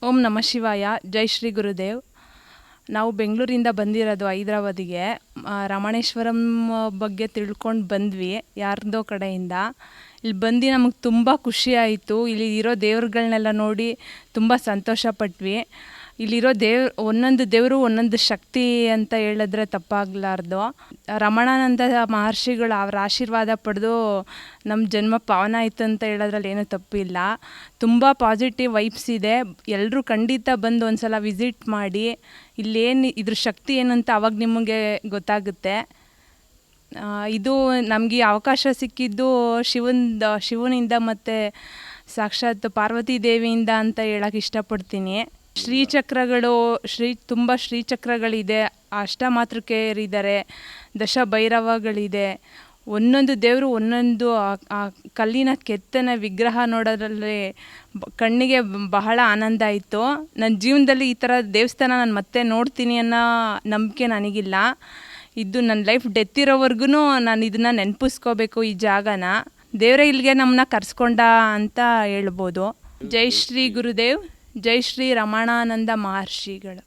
ಓಂ ನಮಃ ಶಿವಾಯ. ಜೈ ಶ್ರೀ ಗುರುದೇವ್. ನಾವು ಬೆಂಗಳೂರಿಂದ ಬಂದಿರೋದು ಹೈದ್ರಾಬಾದಿಗೆ. ರಮಣೇಶ್ವರಂ ಬಗ್ಗೆ ತಿಳ್ಕೊಂಡು ಬಂದ್ವಿ ಯಾರ್ದೋ ಕಡೆಯಿಂದ. ಇಲ್ಲಿ ಬಂದು ನಮಗೆ ತುಂಬ ಖುಷಿ ಆಯಿತು. ಇಲ್ಲಿ ಇರೋ ದೇವ್ರುಗಳನ್ನೆಲ್ಲ ನೋಡಿ ತುಂಬ ಸಂತೋಷಪಟ್ವಿ. ಇಲ್ಲಿರೋ ಒಂದೊಂದು ದೇವರು ಒಂದೊಂದು ಶಕ್ತಿ ಅಂತ ಹೇಳಿದ್ರೆ ತಪ್ಪಾಗಲಾರ್ದು. ರಮಣಾನಂದ ಮಹರ್ಷಿಗಳು ಅವರ ಆಶೀರ್ವಾದ ಪಡೆದು ನಮ್ಮ ಜನ್ಮ ಪಾವನ ಆಯಿತು ಅಂತ ಹೇಳೋದ್ರಲ್ಲಿ ಏನೂ ತಪ್ಪಿಲ್ಲ. ತುಂಬ ಪಾಸಿಟಿವ್ ವೈಬ್ಸ್ ಇದೆ. ಎಲ್ಲರೂ ಖಂಡಿತ ಬಂದು ಒಂದು ಸಲ ವಿಸಿಟ್ ಮಾಡಿ. ಇಲ್ಲೇನು ಇದ್ರ ಶಕ್ತಿ ಏನಂತ ಅವಾಗ ನಿಮಗೆ ಗೊತ್ತಾಗುತ್ತೆ. ಇದು ನಮಗೆ ಅವಕಾಶ ಸಿಕ್ಕಿದ್ದು ಶಿವನಿಂದ ಮತ್ತು ಸಾಕ್ಷಾತ್ ಪಾರ್ವತಿ ದೇವಿಯಿಂದ ಅಂತ ಹೇಳಕ್ಕೆ ಇಷ್ಟಪಡ್ತೀನಿ. ಶ್ರೀಚಕ್ರಗಳು ತುಂಬ ಶ್ರೀಚಕ್ರಗಳಿದೆ, ಅಷ್ಟಮಾತೃಕೆಯರಿದ್ದಾರೆ, ದಶಭೈರವಗಳಿದೆ. ಒಂದೊಂದು ದೇವರು ಒಂದೊಂದು ಆ ಕಲ್ಲಿನ ಕೆತ್ತನೆ ವಿಗ್ರಹ ನೋಡೋದ್ರಲ್ಲಿ ಕಣ್ಣಿಗೆ ಬಹಳ ಆನಂದ ಆಯಿತು. ನನ್ನ ಜೀವನದಲ್ಲಿ ಈ ಥರ ದೇವಸ್ಥಾನ ನಾನು ಮತ್ತೆ ನೋಡ್ತೀನಿ ಅನ್ನೋ ನಂಬಿಕೆ ನನಗಿಲ್ಲ. ಇದು ನನ್ನ ಲೈಫ್ ಡೆತ್ ಇರೋವರೆಗೂ ನಾನು ಇದನ್ನು ನೆನಪಿಸ್ಕೋಬೇಕು. ಈ ಜಾಗನ ದೇವರೇ ಇಲ್ಲಿಗೆ ನಮ್ಮನ್ನ ಕರೆಸ್ಕೊಂಡ ಅಂತ ಹೇಳ್ಬೋದು. ಜೈ ಶ್ರೀ ಗುರುದೇವ್. ಜೈ ಶ್ರೀ ರಮಣಾನಂದ ಮಹರ್ಷಿಗಳು.